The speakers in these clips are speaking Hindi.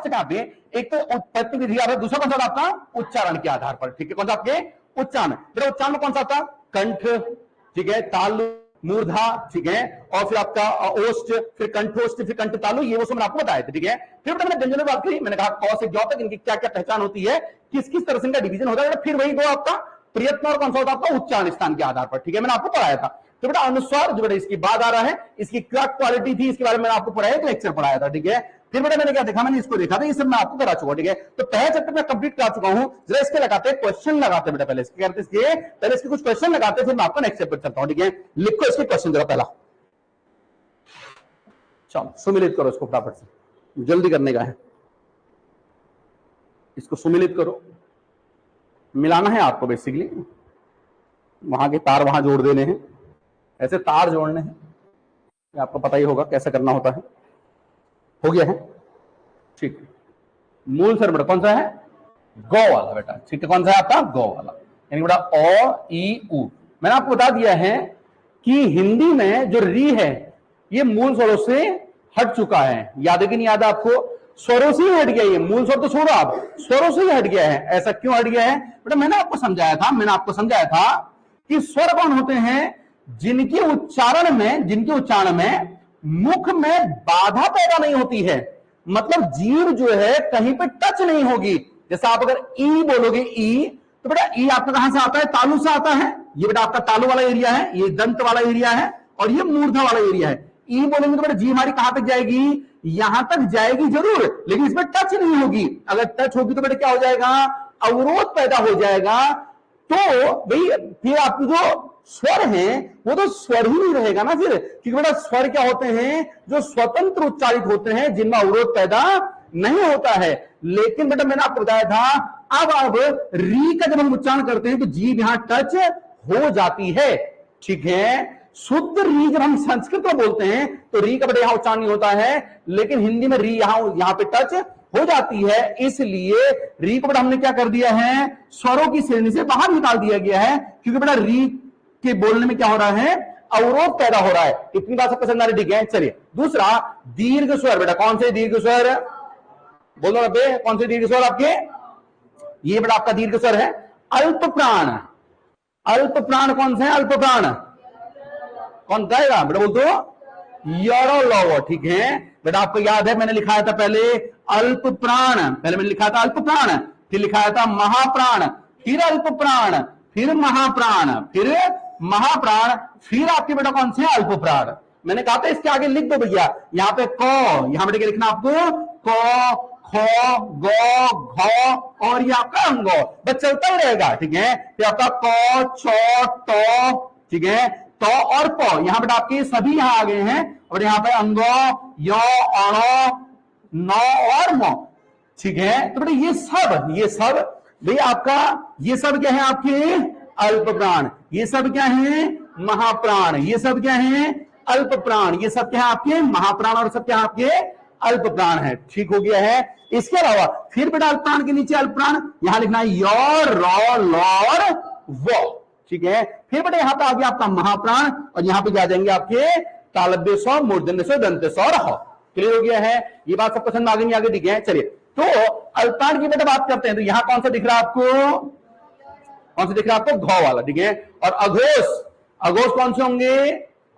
से कहां पे, एक तो उत्पत्ति विधि आ रहा है, दूसरा कौन सा आपका उच्चारण के आधार पर, ठीक है, कौन सा आपके उच्चारण, फिर उच्चारण में कौन सा आता, कंठ, ठीक है, तालु, मूर्धा, ठीक है, और फिर आपका ओष्ठ, फिर कंठोष्ठ, फिर कंठ तालु, ये वो सब मैंने आपको बताया था, ठीक है। फिर मैंने व्यंजन में बात करी, मैंने कहा क से ज तक इनकी क्या क्या पहचान होती है, किस किस तरह से इनका डिवीजन होता है, फिर वही दो आपका प्रयत्न और कौन सा होता है आपका उच्चारण स्थान के आधार पर, ठीक है, मैंने आपको पढ़ाया था। तो बेटा अनुस्वार जो बेटा इसकी बाद आ रहा है, इसकी क्या क्वालिटी थी इसके बारे में मैंने आपको पढ़ाया, तो लेक्चर पढ़ाया था, ठीक है। फिर बेटा मैंने क्या देखा, मैंने इसको देखा था, ये सब मैं आपको करा चुका, ठीक है। तो पहले चैप्टर में कंप्लीट करा चुका हूं, जरा इसके लगाते क्वेश्चन लगाते बेटा, पहले इसके करते इसके पहले इसके कुछ क्वेश्चन लगाते, फिर मैं आपको नेक्स्ट चैप्टर चलता हूं, ठीक है। लिखो इसके क्वेश्चन जरा पहला, चलो सुमिलित करो इसको फटाफट से, जल्दी करने का है, इसको सुमिलित करो, मिलाना है आपको बेसिकली, वहां के तार वहां जोड़ देने हैं, ऐसे तार जोड़ने हैं, आपको पता ही होगा कैसे करना होता है। हो गया है, ठीक है। मूल सर बेटा कौन सा है, गौ वाला बेटा, ठीक है, कौन सा है आपका गौ वाला, यानी बेटा ओ ई उ। मैंने आपको बता दिया है कि हिंदी में जो री है ये मूल स्वरों से हट चुका है, याद है कि नहीं याद है आपको, स्वरों से ही हट गया, ये मूल स्वर तो छोड़ो आप, स्वरों से ही हट गया है। ऐसा क्यों हट गया है बेटा, मैंने आपको समझाया था कि स्वर कौन होते हैं, जिनके उच्चारण में मुख में बाधा पैदा नहीं होती है, मतलब जीभ जो है कहीं पे टच नहीं होगी। जैसे आप अगर ई बोलोगे ई, तो बेटा ई आपका कहां से आता है, तालु से आता है, ये बेटा आपका तालु वाला एरिया है, ये दंत वाला एरिया है, और ये मूर्धा वाला एरिया है। ई बोलेंगे तो बेटा जीभ हमारी कहां तक जाएगी, यहां तक जाएगी जरूर, लेकिन इसमें टच नहीं होगी। अगर टच होगी तो बेटा क्या हो जाएगा, अवरोध पैदा हो जाएगा। तो भाई फिर आपकी जो स्वर है वो तो स्वर ही नहीं रहेगा ना फिर, क्योंकि बेटा स्वर क्या होते हैं, जो स्वतंत्र उच्चारित होते हैं, जिनमें अवरोध पैदा नहीं होता है। लेकिन बेटा मैंने आपको बताया था अब री का जब हम उच्चारण करते हैं तो जीभ यहां टच हो जाती है, ठीक है। शुद्ध री जब हम संस्कृत में बोलते हैं तो री का बेटा यहां उच्चारण नहीं होता है, लेकिन हिंदी में री यहां पे टच हो जाती है, इसलिए री को बेटा हमने क्या कर दिया है, स्वरों की श्रेणी से बाहर निकाल दिया गया है, क्योंकि बेटा री के बोलने में क्या हो रहा है, अवरोध पैदा हो रहा है। इतनी बात सबको समझ आ रही, ठीक है। चलिए दूसरा दीर्घ स्वर बेटा, कौन से दीर्घ स्वर बोलो रबे, कौन से दीर्घ स्वर आपके, ये बेटा आपका दीर्घ स्वर है अल्प प्राण। अल्प प्राण कौन से है, अल्प प्राण कौन कहेगा बेटा, बोल दो यरो लो, ठीक है बेटा। आपको याद है मैंने लिखाया था पहले अल्प प्राण, पहले मैंने लिखा था अल्प प्राण, फिर लिखाया था महाप्राण, फिर अल्प प्राण, फिर महाप्राण, फिर महाप्राण, फिर आपके बेटा कौन से अल्प प्राण। मैंने कहा था इसके आगे लिख दो भैया, यहाँ पे क, यहाँ पे लिखना आपको क खो गो घो और ये आपका अंगो, बस चलता ही रहेगा, ठीक है। फिर आपका क चौ टो, ठीक है, तो और प, यहां बेटा आपके सभी यहां आ गए हैं, और यहाँ पे अंगो यो अणो नौ और मो, ठीक है। तो बेटा ये सब भाई आपका ये सब क्या है, आपके अल्प प्राण, ये सब क्या है महाप्राण, ये सब क्या है अल्प प्राण, ये सब क्या है आपके महाप्राण, और सब क्या है आपके अल्प प्राण है, ठीक हो गया है। इसके अलावा फिर बेटा अल्प प्राण के नीचे अल्प प्राण यहां लिखना है यो रो लौर वो, ठीक है। फिर बेटा यहां पे आ गया आपका महाप्राण, और यहां पे जा जाएंगे आपके तालव्य स्व, मूर्धन्य स्व, दंत स्व, रहो। क्लियर हो गया है, ये बात सबको समझ आगे नहीं आगे, ठीक है। चलिए तो अल्पाण की बेटा बात करते हैं, तो यहां कौन सा दिख रहा है आपको, कौन सा दिख रहा है आपको, घ वाला, ठीक है। और अघोष कौन से होंगे,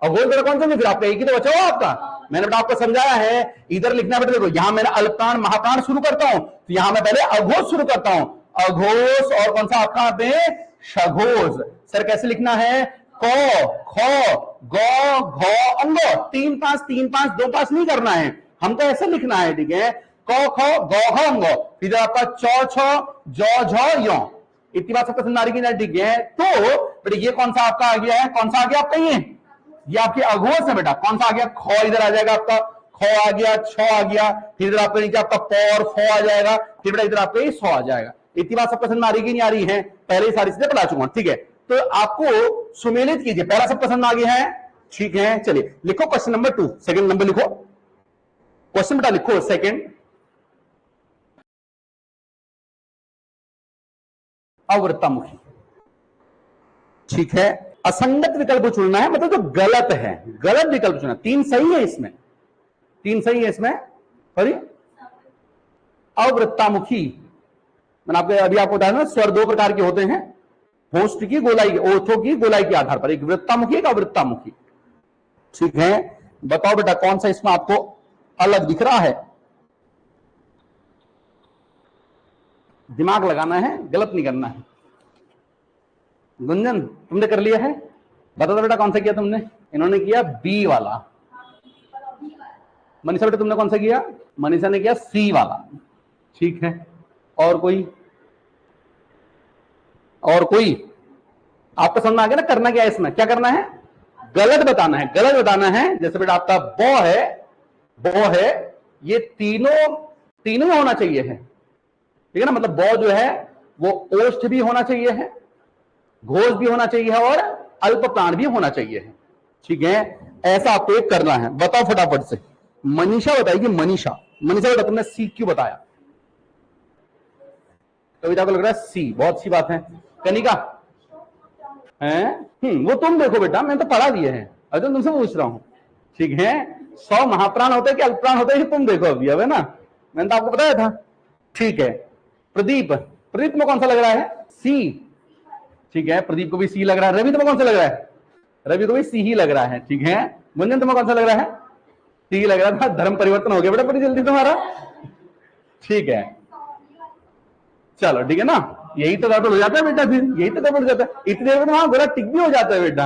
अघोष बेटा कौन से होंगे, फिर आपका एक ही तो बचा हुआ आपका, मैंने बेटा आपको समझाया है। इधर लिखना बेटा, देखो यहां मैंने अल्पाण महाप्राण शुरू करता हूं, तो यहां मैं पहले अघोष शुरू करता हूं, अघोष, और कौन सा आपका पे सघोष। सर कैसे लिखना है, को खो गो घो अंगो, 3 5 3 5 2 5 नहीं करना है, हमको ऐसे लिखना है, ठीक है। क खो गो घो अंगो, फिर आपका चौ छो जौ झो यो, इतनी बात सबको समझ आ रही कि नहीं, ठीक है। तो बेटा ये कौन सा आपका आ गया है, कौन सा आ गया आपका, ये आपके अघोष है बेटा, कौन सा आ गया, खो इधर आ जाएगा आपका, खो आ गया, छो आ गया, फिर इधर आपके नीचे आपका प और फो आ जाएगा, फिर बेटा इधर आपका ये सो आ जाएगा। इतनी बात सबको समझ आ रही कि नहीं आ रही है, पहले ही सारी चीजें पढ़ा चुका हूं, ठीक है। तो आपको सुमेलित कीजिए, पहला सब पसंद आ गया है, ठीक है। चलिए लिखो क्वेश्चन नंबर 2, सेकंड नंबर लिखो, क्वेश्चन बेटा लिखो सेकंड, अवृत्तामुखी, ठीक है। असंगत विकल्प चुनना है, मतलब जो गलत है, गलत विकल्प चुनना। 3 सही है इसमें, 3 सही है इसमें, सॉरी अवृत्तामुखी। मैंने अभी आपको बताया ना, स्वर दो प्रकार के होते हैं, होस्ट की गोलाई, ओर्थो की गोलाई के आधार पर, एक वृत्तामुखी एक अवृत्तामुखी। ठीक है, बताओ बेटा कौन सा इसमें आपको अलग दिख रहा है? दिमाग लगाना है, गलत नहीं करना है। गुंजन तुमने कर लिया है? बता दो बेटा कौन सा किया तुमने? इन्होंने किया बी वाला। मनीषा बेटा तुमने कौन सा किया? मनीषा ने किया सी वाला। ठीक है, और कोई? और कोई? आपको समझ में आ गया ना करना क्या है इसमें? क्या करना है? गलत बताना है, गलत बताना है। जैसे बेटा आपका बो है, बो है, ये तीनों तीनों होना चाहिए है, ठीक है ना। मतलब बो जो है वो ओष्ठ भी होना चाहिए है, घोष भी होना चाहिए है, और अल्प प्राण भी होना चाहिए है। ठीक है, ऐसा आपको एक करना है। बताओ फटाफट से। मनीषा बताएगी। मनीषा बेटा तुमने सी क्यों बताया? कविता को लग रहा है सी, बहुत अच्छी बात है। कनिका है वो तुम देखो बेटा, मैंने तो पढ़ा दिए हैं, अरे तो तुमसे पूछ रहा हूं। ठीक है, 100 महाप्राण होते हैं कि अल्पप्राण होते हैं तुम देखो अभी, अब है ना, मैंने तो आपको बताया था। ठीक है, प्रदीप में कौन सा लग रहा है? सी। ठीक है, प्रदीप को भी सी लग रहा है। रवि तुम्हें कौन सा लग रहा है? रवि को भी सी ही लग रहा है। ठीक है, गुंजन तुम्हें कौन सा लग रहा है? सी लग रहा था। धर्म परिवर्तन हो गया बेटा बड़ी जल्दी तुम्हारा। ठीक है, चलो ठीक है ना, यही तो गड़बड़ हो जाता है बेटा, फिर यही तो गड़बड़ हो जाता है। इतनी देर में वहां गोला टिक भी हो जाता है बेटा,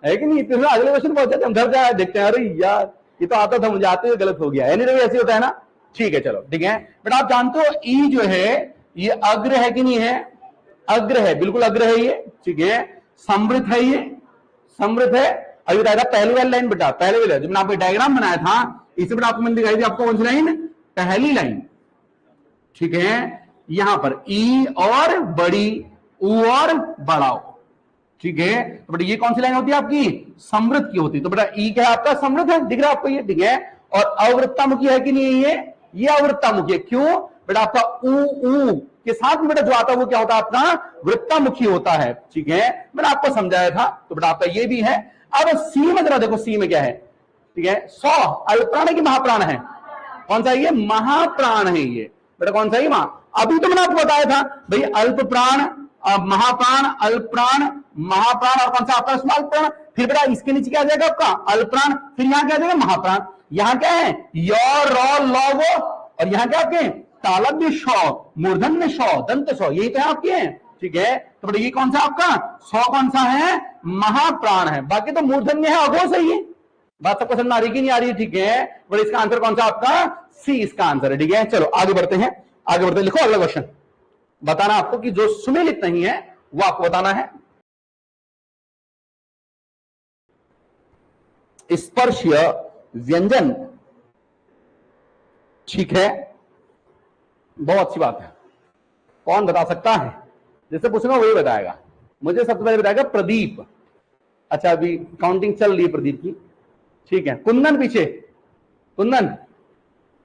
है कि नहीं? इतने अगले क्वेश्चन पहुंच जाते हैं, हम घर जाए देखते हैं, अरे यार ये तो आता था मुझे, आते हुए गलत हो गया। यानी रवि ऐसे होता है ना। ठीक है, चलो ठीक है बेटा। आप जानते हो ई जो है ये अग्र है कि नहीं है? अग्र है, बिल्कुल अग्र है ये। ठीक है, समृद्ध है ये, समृद्ध है। अभी बताया था पहली वाली लाइन बेटा, पहले वाली जब मैंने आपको डायग्राम बनाया था इसे बेटा आपको मैंने दिखाई थी, आपको कौन सी लाइन? पहली लाइन। ठीक है, यहां पर ई और बड़ी, ऊ और बड़ाओ। ठीक है, तो बेटा ये कौन सी लाइन होती है आपकी? समृद्ध की होती है। तो बेटा ई क्या है आपका? समृद्ध है, दिख रहा है आपको ये? ठीक है, और अवृत्तामुखी है कि नहीं ये अवृत्तामुखी है। क्यों बेटा? आपका ऊ के साथ में बेटा जो आता है वो क्या होता है आपका? वृत्तामुखी होता है। ठीक है, मैंने आपको समझाया था। तो बेटा आपका ये भी है। अब सी में जरा देखो, सी में क्या है? ठीक है, 100 अल्पप्राण है कि महाप्राण है? कौन सा? ये महाप्राण है ये बेटा। कौन सा? ये अभी तो मैंने आपको बताया था भाई, अल्प प्राण, महाप्राण, अल्प प्राण, महाप्राण, और कौन सा आपका स्मॉल प्राण। फिर बेटा इसके नीचे क्या आ जाएगा आपका? अल्प प्राण, फिर यहां क्या आ जाएगा? महाप्राण। यहां क्या है? यो, रो, लो, वो, और यहां क्या आपके? तालव्य शौ, मूर्धन्य शौ, दंत शौ, यही तो है आपके। ठीक है, तो बेटा ये कौन सा आपका? 100 कौन सा है? महाप्राण है। बाकी तो मूर्धन्य है, अघोष है ये। बात सबको समझ आ रही कि नहीं आ रही? ठीक है, बट इसका आंसर कौन सा आपका? सी इसका आंसर है। ठीक है, चलो आगे बढ़ते हैं, आगे बढ़ते हैं। लिखो अगला क्वेश्चन, बताना आपको कि जो सुमेलित नहीं है वो आपको बताना है। स्पर्शीय व्यंजन। ठीक है, बहुत अच्छी बात है। कौन बता सकता है? जैसे पूछूंगा वही बताएगा। मुझे सबसे पहले बताएगा प्रदीप। अच्छा, अभी काउंटिंग चल रही है प्रदीप की। ठीक है, कुंदन पीछे। कुंदन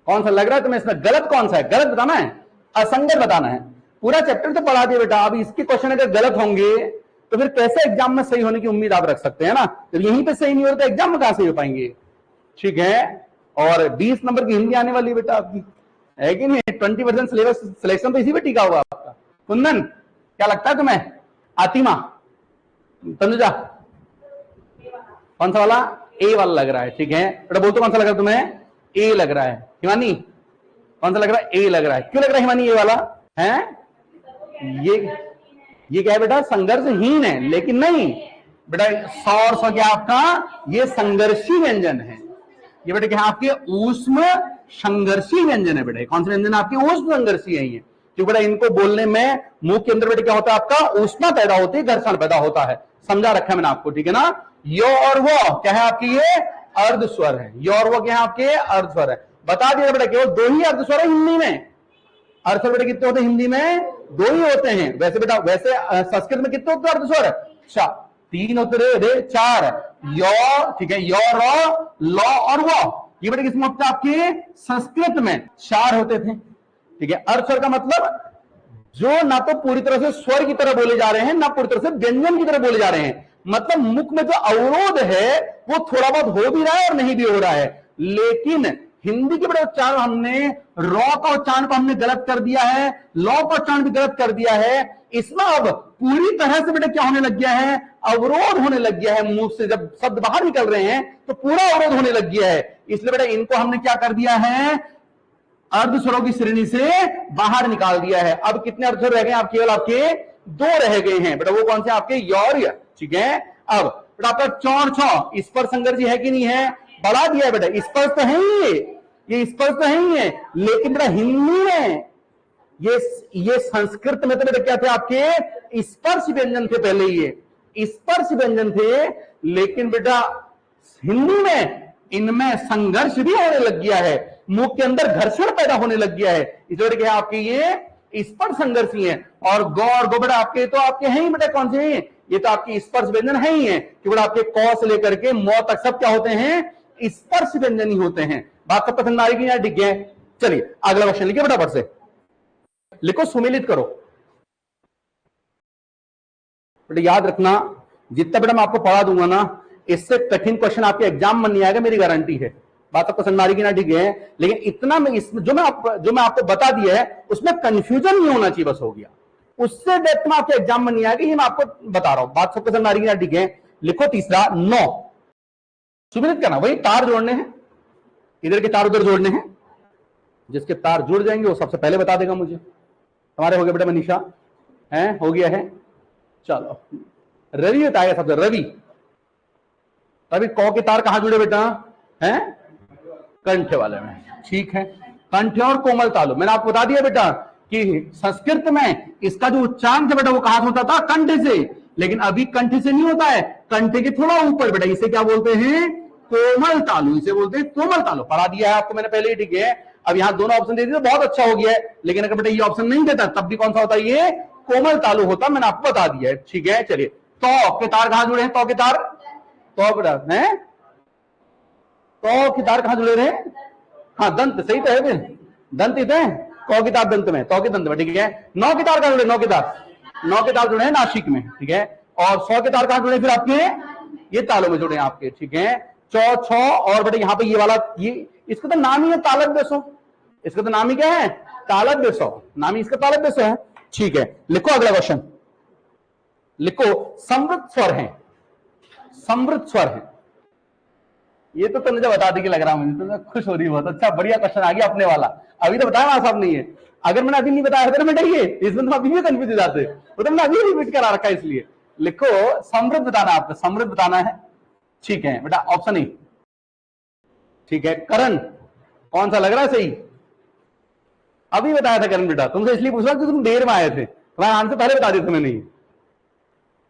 कौन सा लग रहा है तुम्हें इसमें? गलत कौन सा है? गलत बताना है, असंगत बताना है। पूरा चैप्टर तो पढ़ा दिया बेटा, अब इसके क्वेश्चन अगर गलत होंगे तो फिर कैसे एग्जाम में सही होने की उम्मीद आप रख सकते हैं ना? तो यहीं पे सही नहीं होता एग्जाम में कहां सही हो पाएंगे? ठीक है, और 20 नंबर की हिंदी आने वाली बेटा आपकी, है कि नहीं? 20% सिलेबस सिलेक्शन तो इसी पे टिका हुआ आपका। कुंदन क्या लगता है तुम्हें? आतिमा, तनुजा, कौन सा वाला? ए वाला लग रहा है। ठीक है बेटा, बोलते कौन सा लग रहा है तुम्हें? ए लग रहा है। हिमानी कौन सा लग रहा है? ए लग रहा है। क्यों लग रहा है हिमानी ए वाला है? ये क्या है बेटा? संघर्षहीन है। लेकिन नहीं बेटा, 100 और 100 क्या आपका? ये संघर्षी व्यंजन है। ये बेटा क्या है आपके? ऊष्म संघर्षी व्यंजन है बेटा। कौन से व्यंजन आपके? ऊष्म संघर्षी है ये। क्योंकि बेटा इनको बोलने में मुंह के अंदर बेटा क्या होता है आपका? ऊष्मा पैदा होती है, घर्षण पैदा होता है। समझा रखा है मैंने आपको, ठीक है ना? यो और वो क्या है आपकी? ये अर्ध स्वर है। यो और वो क्या है आपके? अर्ध स्वर है। बता दिया बेटा, केवल 2 ही अर्ध स्वर है हिंदी में। अर्ध स्वर बेटा कितने होते हैं हिंदी में? 2 ही होते हैं। वैसे बेटा, वैसे संस्कृत में कितने होते हैं अर्ध स्वर? 3 होते रे 4। यो, ठीक है, यो, रो, लो और वो। ये बेटा किसमें होता है आपके? संस्कृत में 4 होते थे। ठीक है, अर्ध स्वर का मतलब जो ना तो पूरी तरह से स्वर की तरह बोले जा रहे हैं, ना पूरी तरह से व्यंजन की तरह बोले जा रहे हैं। मतलब मुख में जो अवरोध है वो थोड़ा बहुत हो भी रहा है और नहीं भी हो रहा है, लेकिन हिंदी के बड़े उच्चारण हमने रॉ का उच्चारण को हमने गलत कर दिया है, लॉ का उच्चारण भी गलत कर दिया है। इसमें अब पूरी तरह से बेटा क्या होने लग गया है, अवरोध होने लग गया है। मुंह से जब शब्द बाहर निकल रहे हैं तो पूरा अवरोध होने लग गया है। इसलिए बेटा इनको हमने क्या कर दिया है, अर्ध स्वरों की श्रेणी से बाहर निकाल दिया है। अब कितने अर्ध स्वर रह गए, आप केवल आपके 2 रह गए हैं बेटा, वो कौन से आपके यौर्य, ठीक है। अब बेटा आपका चौर छौ स्पर्श संगर्जी है कि नहीं है, बढ़ा दिया है बेटा, स्पर्श तो है ही, ये स्पर्श तो है ही है, लेकिन बेटा हिंदी में ये संस्कृत में तो बेटा क्या थे, आपके स्पर्श व्यंजन थे, पहले ये स्पर्श व्यंजन थे, लेकिन बेटा हिंदी में इनमें संघर्ष भी होने लग गया है, मुंह के अंदर घर्षण पैदा होने लग गया है। इसलिए क्या आपके ये स्पर्श संघर्षी है। और गौ और गो बेटा आपके तो आपके हैं ही बेटा, कौन से हैं, ये तो आपके स्पर्श व्यंजन है ही है कि बेटा आपके क से लेकर के मौ तक सब क्या होते हैं, स्पर्श व्यंजन ही होते हैं। बात सब पसंद आ रही है, डिग गए। चलिए अगला क्वेश्चन लिखिए फटाफट से, लिखो, सुमेलित करो। बेटा याद रखना, जितना बेटा मैं आपको पढ़ा दूंगा ना, इससे कठिन क्वेश्चन आपके एग्जाम में नहीं आएगा, मेरी गारंटी है। बात आपको समझ आ रही कि ना, ठीक है। लेकिन इतना मैं इसमें जो मैं आपको बता दिया है उसमें कंफ्यूजन नहीं होना चाहिए, बस हो गया। उससे डेप्थ में आपके एग्जाम में नहीं आएगी, ये मैं आपको बता रहा हूं। बात सबको समझ आ रही है, ठीक है। लिखो तीसरा 9, सुमेलित करना, वही तार जोड़ने हैं, इधर के तार उधर जोड़ने हैं। जिसके तार जुड़ जाएंगे वो सबसे पहले बता देगा मुझे। हमारे हो गया बेटा मनीषा, है हो गया है। चलो रवि बताएगा सबसे, रवि कौ के तार कहां जुड़े बेटा, हैं कंठ वाले में, ठीक है। कंठ और कोमल तालु, मैंने आपको बता दिया बेटा कि संस्कृत में इसका जो उच्चारण था बेटा वो कहां से होता था, कंठ से, लेकिन अभी कंठ से नहीं होता है, कंठ के थोड़ा ऊपर बेटा, इसे क्या बोलते हैं, कोमल तालु, इसे बोलते हैं कोमल तालु। पढ़ा दिया है आपको मैंने पहले ही, ठीक है। अब यहाँ दोनों ऑप्शन दे दिए तो बहुत अच्छा हो गया है, लेकिन अगर बेटा ये ऑप्शन नहीं देता तब भी कौन सा होता है, ये कोमल तालु होता, मैंने आपको बता दिया है, ठीक है। चलिए तो के तार कहां जुड़े हैं, तो के तार, तो बेटा है तो के तार कहां जुड़े रहे, हाँ दंत, सही तो है, दंत ही थे, कौ की तार दंत में, तो के दंत में, ठीक है। 9 के तार कहां जुड़े, 9 के तार जुड़े हैं नासिक में, ठीक है। और 100 के तार कहां जुड़े फिर आपके, ये तालों में जुड़े हैं आपके, ठीक है। चौ छौ और बेटे यहाँ पे ये वाला, ये इसका तो नाम ही है तालक बेसो, इसका तो नाम ही क्या है, तालक बेसो, नाम ही इसका तालक बेसो है, ठीक है। लिखो अगला क्वेश्चन, लिखो समृद्ध स्वर है, समृद्ध स्वर है। ये तो तुमने बता दी कि लग रहा मुझे तो खुश हो रही है, बहुत अच्छा, बढ़िया क्वेश्चन आ गया अपने वाला। अभी तो बताया ना, साहब नहीं है, अगर मैंने अभी नहीं बताया था मैं डरिए, इसमें तो अभी भी कंफ्यूज हो जाते, वो तो मैंने अभी रिपीट करा रखा है। इसलिए लिखो समृद्ध बताना, आपको समृद्ध बताना है, ठीक है बेटा। ऑप्शन ए, ठीक है। करण कौन सा लग रहा है सही, अभी बताया था करण बेटा, तुमसे इसलिए पूछ रहा कि तुम देर में आए थे, तुम्हारा आंसर पहले बता दिया था मैंने।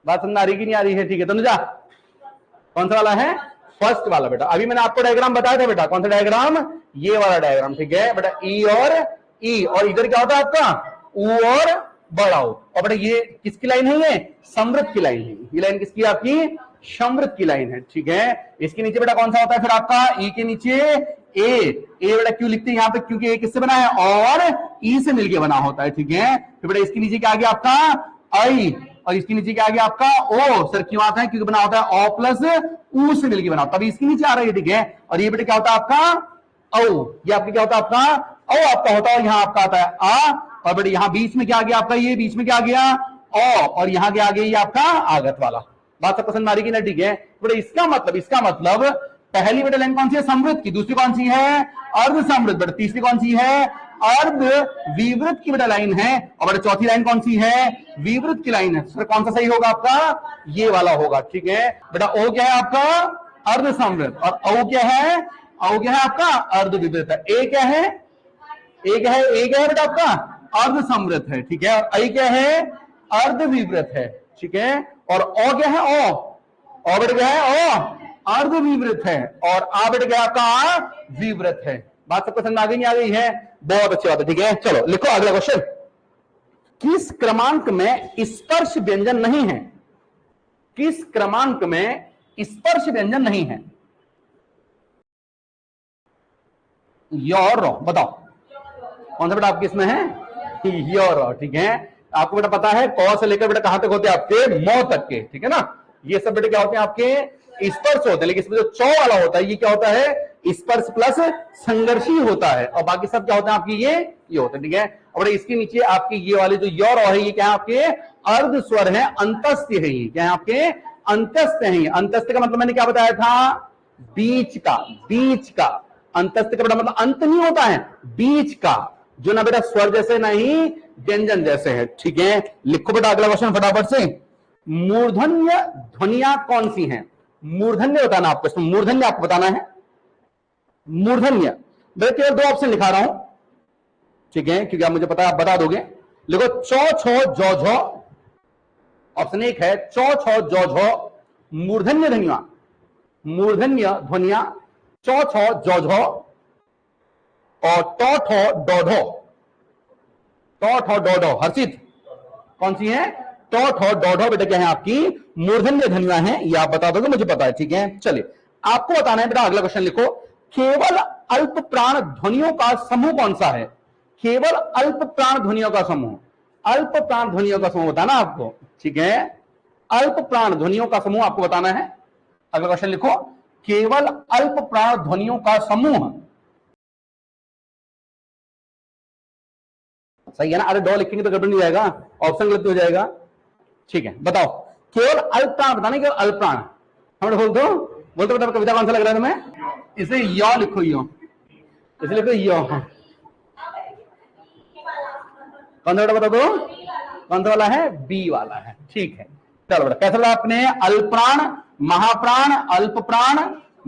बात समझ आ रही कि नहीं आ रही है, ठीक है। तनुजा कौन सा वाला है, फर्स्ट वाला बेटा। अभी मैंने आपको डायग्राम बताया था बेटा, कौन सा डायग्राम, ये वाला डायग्राम, ठीक है बेटा। ई और इधर क्या होता है आपका, ऊ और बड़ा ऊ, और बेटा ये किसकी लाइन है, ये समृद्ध की लाइन है, ये लाइन किसकी, आपकी समृद्ध की लाइन है, ठीक है। इसके नीचे बेटा कौन सा होता है फिर आपका, ई के नीचे ए बेटा क्यों लिखते हैं यहाँ पे, क्योंकि ए किससे बना है, और ई से मिलके बना होता है, ठीक है। तो बेटा इसके नीचे क्या आ गया आपका आई, और इसके नीचे क्या आ गया आपका ओ। सर क्यों आता है, क्योंकि बना होता है ओ प्लस ऊ से मिलकर बना, तभी इसके नीचे आ रहा है, ठीक है। और ये बेटा क्या होता है आपका औ, ये आपके क्या होता है आपका औ आपका होता है, यहाँ आपका आता है आ, और बेटा यहाँ बीच में क्या आ गया आपका, ये बीच में क्या आ गया ओ, और यहाँ क्या आ गया ये आपका आगत वाला। बात सब पसंद आ रही कि ना, ठीक है। बेटा इसका मतलब पहली बेटा लाइन कौन सी है, समृद्ध की, दूसरी कौन सी है, अर्ध समृद्ध, बेटा तीसरी कौन सी है, अर्ध विवृत की बेटा लाइन है, और बेटा चौथी लाइन कौन सी है, विवृत की लाइन है। सर कौन सा सही होगा आपका, ये वाला होगा, ठीक है बेटा। ओ क्या है आपका, अर्ध समृद्ध, और औ क्या है, आपका अर्ध विवृत है। ए क्या है, बेटा आपका अर्ध समृद्ध है, ठीक है। और आई क्या है, अर्ध विवृत है, ठीक है। और ओ क्या है, ओ बेटा क्या है, ओ अर्ध विवृत है, और आ बेटा क्या आपका विवृत है। बात सबको समझ आ गई नहीं आ गई है, बहुत अच्छी बात है, ठीक है। चलो लिखो अगला क्वेश्चन, किस क्रमांक में स्पर्श व्यंजन नहीं है, किस क्रमांक में स्पर्श व्यंजन नहीं है, योर बताओ कौन सा बेटा आपके इसमें है, योर, ठीक है। आपको बेटा पता है कौ से लेकर बेटा कहां तक होते हैं आपके, मौ तक के, ठीक है ना। ये सब बेटा क्या होते हैं आपके स्पर्श होते हैं, लेकिन इसमें जो चौ वाला होता है ये क्या होता है, स्पर्श प्लस संघर्षी होता है, और बाकी सब क्या होता है आपकी ये होता है, ठीक है। और इसके नीचे आपकी ये वाले जो य और है, ये क्या है आपके अर्ध स्वर है, अंतस्थ है, ये क्या है आपके अंतस्थ है। अंतस्थ का मतलब मैंने क्या बताया था, बीच का, बीच का। अंतस्थ का मतलब अंत नहीं होता है, बीच का, जो ना बेटा स्वर जैसे नहीं व्यंजन जैसे है, ठीक है। लिखो बेटा अगला क्वेश्चन फटाफट से। मूर्धन्य ध्वनियां कौन सी हैं? मूर्धन्य बताना आपको, इसमें मूर्धन्य आपको बताना है। मूर्धन्य मैं केवल दो ऑप्शन लिखा रहा हूं, ठीक है, क्योंकि आप मुझे पता है आप बता दोगे। लिखो चौ छो जौ झो, ऑप्शन एक है चौ छो जौ झो मूर्धन्य ध्वनिया, मूर्धन्य ध्वनिया चौ छो जौ झो और टो ठो डो ढो, टो ठो डो ढो। हर्षित कौन सी है? टो ठो डो ढो बेटा क्या है आपकी मूर्धन्य ध्वनियां हैं, ये आप बता दोगे, मुझे पता है, ठीक है। चलिए आपको बताना है बेटा, अगला क्वेश्चन लिखो। केवल अल्प प्राण ध्वनियों का समूह कौन सा है? केवल अल्प प्राण ध्वनियों का समूह, अल्प प्राण ध्वनियों का समूह बताना आपको, ठीक है। अल्प प्राण ध्वनियों का समूह आपको बताना है। अगला क्वेश्चन लिखो, केवल अल्प प्राण ध्वनियों का समूह, सही है ना? अरे दो लिखेंगे तो गड़बड़ नहीं जाएगा, ऑप्शन गलत हो जाएगा, ठीक है। बताओ केवल अल्प प्राण बताना, केवल अल्प प्राण। हम बोल दो, बोलते बेटा कविता कौन सा लग रहा है तुम्हें? इसे यो लिखो, यो, इसे लिखो यो। कौन सा बेटा बता दो, कौन सा वाला है? बी वाला है, ठीक है। चलो बेटा कैसा लगा आपने? अल्पप्राण, महाप्राण, अल्प प्राण,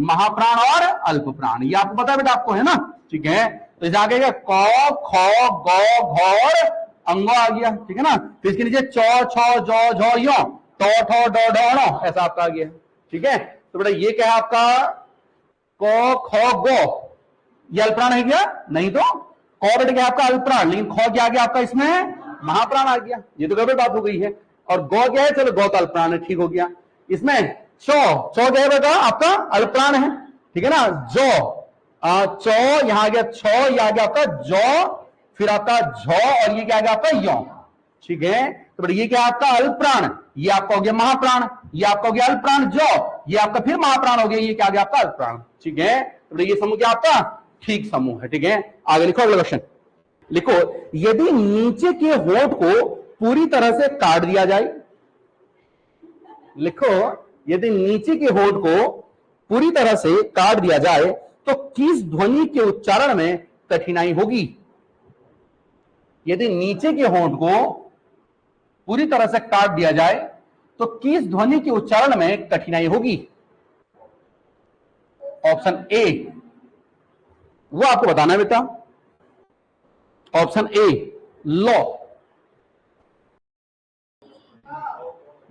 महाप्राण और अल्प प्राण, ये आपको पता है बेटा, आपको है ना, ठीक है। तो इसे आगे क ख ग घ अंगो आ गया, ठीक है ना। तो इसके नीचे चौ छो जौ झो यो टो ठो डो ढो नो, ऐसा आपका आ गया, ठीक है। तो बेटा ये क्या है आपका? क ख गो, ये अल्पप्राण है क्या? नहीं तो क बेटा क्या आपका अल्पप्राण, लेकिन ख क्या आ गया आपका इसमें? महाप्राण आ गया, ये तो गड़बड़ बात हो गई है। और गौ क्या है? चलो गौ का अल्पप्राण है, ठीक हो गया। इसमें चौ, चौ क्या है बेटा आपका? अल्पप्राण है, ठीक है ना। जो चौ यहां आ गया, छो ये आ गया आपका जौ, फिर आपका झौ, और ये क्या आ गया आपका यो, ठीक है। तो बेटा ये क्या आपका अल्पप्राण, ये आपका हो गया महाप्राण, ये आपका हो गया अल्पप्राण जो, ये आपका फिर महाप्राण हो गया, ये क्या आ गया आपका अल्पप्राण, ठीक है। तो ये समूह क्या आपका ठीक समूह है, ठीक है। आगे लिखो अगला क्वेश्चन लिखो। यदि नीचे के होठ को पूरी तरह से काट दिया जाए, लिखो यदि नीचे के होठ को पूरी तरह से काट दिया जाए तो किस ध्वनि के उच्चारण में कठिनाई होगी? यदि नीचे के होठ को पूरी तरह से काट दिया जाए तो किस ध्वनि के उच्चारण में कठिनाई होगी? ऑप्शन ए, वो आपको बताना है बेटा। ऑप्शन ए लो,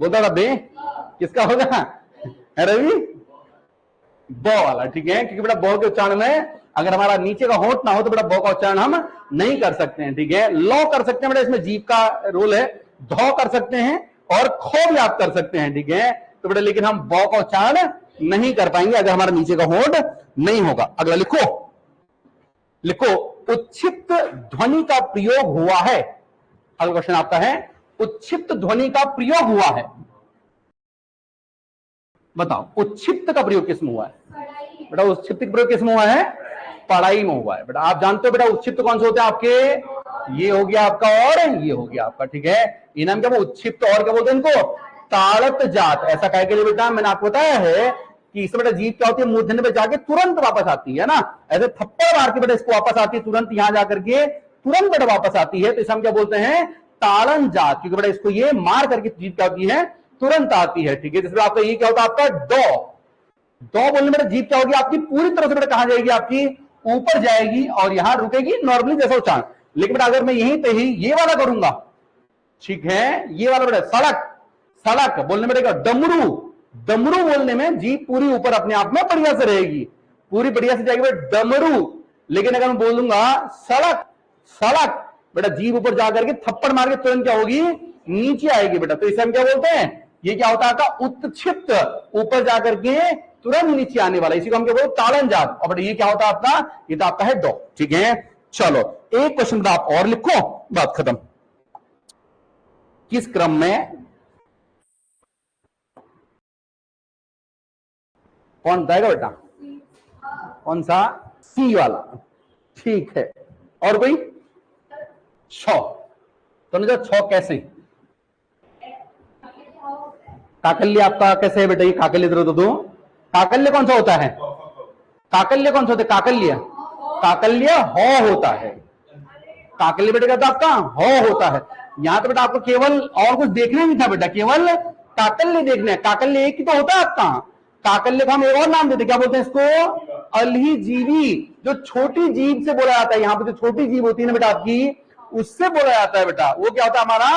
बोलता था बे, किसका होगा? रवि, बो वाला, ठीक है। क्योंकि बेटा बो के उच्चारण में अगर हमारा नीचे का होठ ना हो तो बेटा बो का उच्चारण हम नहीं कर सकते हैं, ठीक है। लो कर सकते हैं बेटा, इसमें जीभ का रोल है। धो कर सकते हैं और खो भी आप कर सकते हैं, ठीक है। तो बेटा लेकिन हम बो का उच्चारण नहीं कर पाएंगे अगर हमारा नीचे का होठ नहीं होगा। अगला लिखो, लिखो उच्छिप्त ध्वनि का प्रयोग हुआ है। अगला क्वेश्चन आपका है उच्छिप्त ध्वनि का प्रयोग हुआ है, बताओ उच्छिप्त का प्रयोग किस में हुआ है? बेटा उच्छिप्त का प्रयोग किस में हुआ है? पढ़ाई में हुआ है। बेटा आप जानते हो बेटा उच्छिप्त कौन से होते हैं आपके? ये हो गया आपका और ये हो गया आपका, ठीक है। इनाम क्या उच्छिप्त और क्या बोलते हैं इनको? ताड़त जात। ऐसा कह के लिए बेटा मैंने आपको बताया है कि इसमें बेटा जीभ क्या होती है? मूर्धन्य पे जाके तुरंत वापस आती है ना, ऐसे थप्पड़ मार के बेटा इसको वापस आती है तुरंत, यहां जाकर के तुरंत बेटा वापस आती है। तो इसे हम क्या बोलते हैं? ताड़न जात, क्योंकि बेटा इसको ये मार करके जीभ क्या होती है? तुरंत आती है, ठीक है। जिसमें आपका ये क्या होता है? आपका डो, दो बोलने में जीभ क्या होगी आपकी? पूरी तरह से बेटा कहां जाएगी आपकी? ऊपर जाएगी और यहां रुकेगी नॉर्मली जैसा उच्चारण। लेकिन बेटा अगर मैं यहीं पे ही ये वाला करूंगा, ठीक है, ये वाला बेटा सड़क, सड़क बोलने में रहेगा डमरू, डमरू बोलने में जीभ पूरी ऊपर अपने आप में बढ़िया से रहेगी, पूरी बढ़िया से जाएगी बेटा डमरू। लेकिन अगर मैं बोल दूंगा सड़क, सड़क, बेटा जीभ ऊपर जाकर के थप्पड़ मार के तुरंत क्या होगी? नीचे आएगी बेटा। तो इसे हम क्या बोलते हैं? ये क्या होता है? उत्क्षिप्त, ऊपर जाकर के तुरंत नीचे आने वाला, इसी को हम क्या बोलते? ताड़न जात। और बेटा ये क्या होता है आपका? ये तो आपका है डो, ठीक है। चलो एक क्वेश्चन आप और लिखो, बात खत्म। किस क्रम में, कौन बताएगा बेटा? कौन सा? सी वाला। ठीक है, और कोई? छ। तो जो छ कैसे? काकल्य आपका कैसे है बेटा? ये काकल्य इधर तो दो। काकल्य कौन सा होता है? काकल्य कौन सा होता है? काकल्य, काकल्य हो होता है। काकल्य बेटा क्या आपका? हो होता है। यहां तो बेटा आपको केवल और कुछ देखना नहीं था बेटा, केवल काकल्य देखना है। काकल्य एक ही तो होता है आपका। काकल्य को हम एक और नाम देते, क्या बोलते हैं इसको? अलहीजीवी। जो छोटी जीभ से बोला जाता है, यहां पर जो छोटी जीभ होती है ना बेटा आपकी, उससे बोला जाता है बेटा, वो क्या होता है हमारा?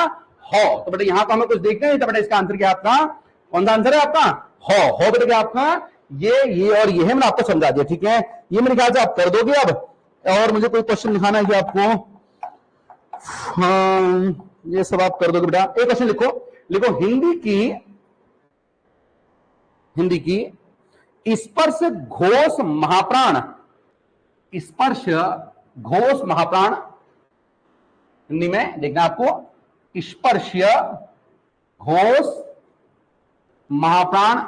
हो। तो बेटा यहां तो हमें कुछ देखना नहीं था बेटा, इसका आंसर क्या आपका? कौन सा आंसर है आपका? हो बेटा क्या आपका? ये और ये है, मैंने आपको समझा दिया। ठीक है, ये मेरे ख्याल से आप कर दोगे अब। और मुझे कोई क्वेश्चन लिखाना है कि आपको? हाँ, ये सब आप कर दोगे बेटा। एक क्वेश्चन लिखो, लिखो हिंदी की स्पर्श घोष महाप्राण। स्पर्श घोष महाप्राण हिंदी में देखना आपको। स्पर्श घोष महाप्राण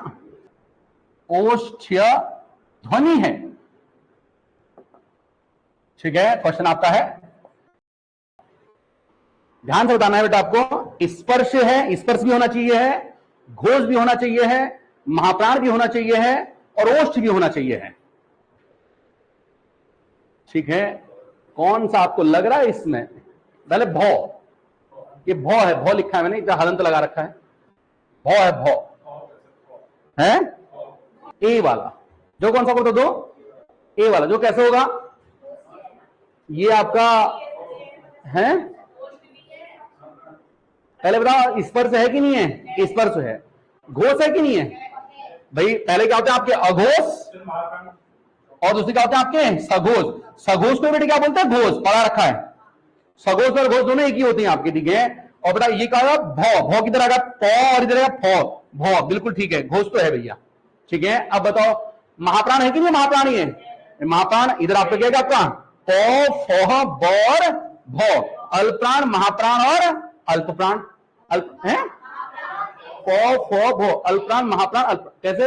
ओष्ठ्य ध्वनि है। ठीक है, क्वेश्चन आपका है, ध्यान से बताना है बेटा आपको। स्पर्श है, स्पर्श भी होना चाहिए है, घोष भी होना चाहिए है, महाप्राण भी होना चाहिए है, और ओष्ठ भी होना चाहिए है। ठीक है, कौन सा आपको लग रहा है इसमें? पहले भौ, ये भौ है, भौ लिखा है मैंने, इतना हलंत लगा रखा है। भौ है, भौ है। ए वाला जो कौन सा बोलते दो? ए वाला जो कैसे होगा? ये आपका है, पहले बताओ स्पर्श है कि नहीं है? स्पर्श है। घोष है कि नहीं है भाई? पहले क्या होता है आपके? अघोष, और दूसरी क्या होता है आपके? सघोष। सघोष को बेटे क्या बोलते हैं? घोष। पढ़ा रखा है, सघोष और घोष दोनों एक ही होती हैं आपके। ठीक है, और बेटा ये कहा भौ, भौ किधर आएगा? पौ, और इधर आएगा फौ। भौ बिल्कुल ठीक है, घोष तो है भैया। ठीक है, अब बताओ महाप्राण है कि नहीं? महाप्राणी है, महाप्राण। इधर आपका क्या है आपका? पौ, फोह, बौर, भौ। अल्पप्राण, महाप्राण और अल्पप्राण। अल्प है, पौ, फो, भौ। अल्पप्राण, महाप्राण, अल्प। कैसे?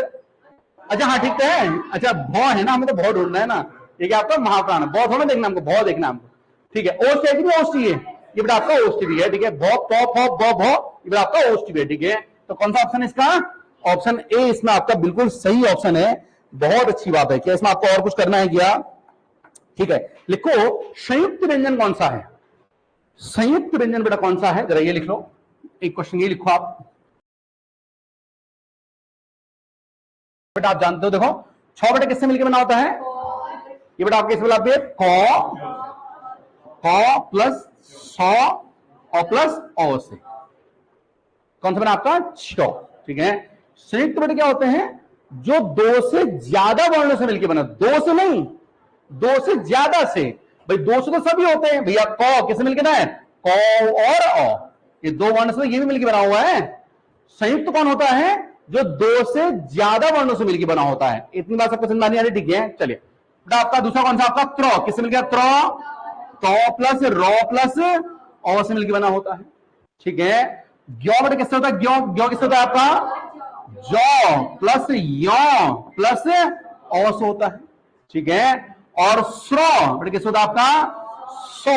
अच्छा हाँ ठीक है। अच्छा भौ है ना, हमें तो भौ ढूंढना है ना। ये क्या आपका? महाप्राण। भौ थोड़ा देखना हमको, भौ देखना हमको। ठीक है, ओष्ठ है कि नहीं? ओष्ठ चाहिए, ये बेटा आपका ओष्ठ भी है। ठीक है, भौ, पौ, फौ, भौ, भौ, ये बेटा आपका ओष्ठ भी है। ठीक है, तो कौन सा ऑप्शन है इसका? ऑप्शन ए इसमें आपका बिल्कुल सही ऑप्शन है। बहुत अच्छी बात है। क्या इसमें आपको और कुछ करना है क्या? ठीक है, लिखो संयुक्त व्यंजन कौन सा है? संयुक्त व्यंजन बेटा कौन सा है? जरा ये लिख लो, एक क्वेश्चन ये लिखो आप बेटा। आप जानते हो, देखो छ बेटा किससे मिलकर बना होता है? ये बेटा आपके इसमें आपके क प्लस सौ और प्लस औ से कौन सा बना आपका? छ। ठीक है, संयुक्त बेटा क्या होते हैं? जो दो से ज्यादा वर्णों से मिलकर बना। दो से नहीं, दो से ज्यादा से। भाई दो से तो सभी होते हैं भैया। क किससे मिलकर बना है? क और अ, ये दो वर्ण से ये भी मिलकर बना हुआ है। संयुक्त कौन होता है? जो दो से ज्यादा वर्णों से मिलकर बना होता है। इतनी बात सबको समझ में आ रही? ठीक है, चलिए बेटा आपका दूसरा कौन सा? आपका त्र। किससे मिल गया? त्र, तो प्लस रॉ प्लस औ से मिलकर बना होता है। ठीक है, ग्यो बेटा किससे होता है? ग्यो, ग्यो किससे होता है आपका? जौ प्लस यो प्लस औ से होता है। ठीक है, और स्रो बेटा किससे होता है आपका? सौ।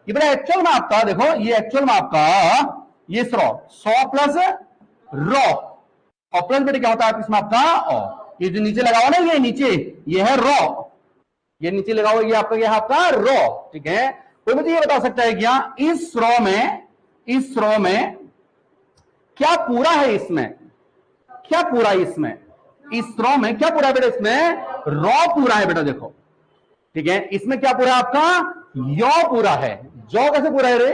ये बेटा एक्चुअल में आपका देखो, ये एक्चुअल में आपका ये स्रो, सौ प्लस रो, और प्लस बेटा क्या होता है इसमें आपका? ओ। ये जो नीचे लगा हुआ ना, ये नीचे ये है रो, ये नीचे लगा हुआ ये आपका, ये आपका रो। ठीक है, कोई मुझे ये बता सकता है क्या इस रो में क्या पूरा है? इसमें क्या पूरा है? इसमें इस रो में क्या पूरा है बेटा? इसमें रो पूरा है बेटा, देखो। ठीक है, इसमें क्या पूरा है आपका? यो पूरा है। जो कैसे पूरा है रे?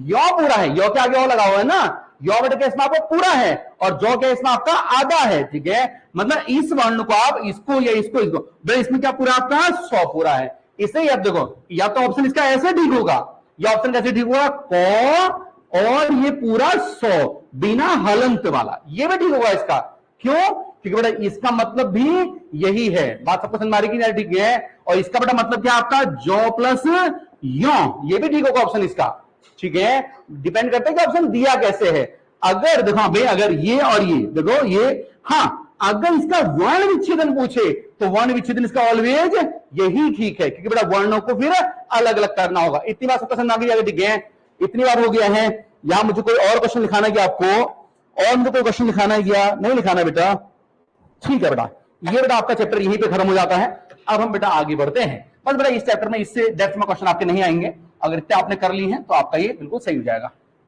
यो पूरा है, यो के आगे और लगा हुआ है ना। यो बेटा इसमें आपको पूरा है, और जो के इसमें आपका आधा है। ठीक है, मतलब इस वर्ण को आप इसको या इसको बेटा इसमें क्या पूरा आपका? 100 पूरा है। इसे ही आप देखो, या तो ऑप्शन इसका ऐसे ठीक होगा, या ऑप्शन कैसे ठीक होगा? को और ये पूरा 100 बिना हलंत वाला, ये भी ठीक होगा इसका। क्यों? क्योंकि बेटा इसका मतलब भी यही है। बात सबको समझ में आ रही कि? ठीक है, और इसका बेटा मतलब क्या आपका? जो प्लस यो, ये भी ठीक होगा ऑप्शन इसका। ठीक है, डिपेंड करता है कि ऑप्शन दिया कैसे है। अगर देखो भाई, अगर ये और ये देखो, ये हाँ अगर इसका वर्ण विच्छेदन पूछे तो वर्ण विच्छेदन इसका ऑलवेज यही ठीक है, क्योंकि बेटा वर्णों को फिर अलग अलग करना होगा। इतनी बार सब पसंद आ गई, ठीक है, इतनी बार हो गया है। यहां मुझे कोई और क्वेश्चन लिखाना है क्या आपको, और मुझे कोई क्वेश्चन लिखाना है क्या, नहीं लिखाना बेटा, ठीक है बेटा। ये बेटा आपका चैप्टर यहीं पे खत्म हो जाता है। अब हम बेटा आगे बढ़ते हैं। बस बेटा इस चैप्टर में इससे डेप्थ में क्वेश्चन आपके नहीं आएंगे, अगर इतने आपने कर ली हैं तो आपका ये बिल्कुल सही हो जाएगा।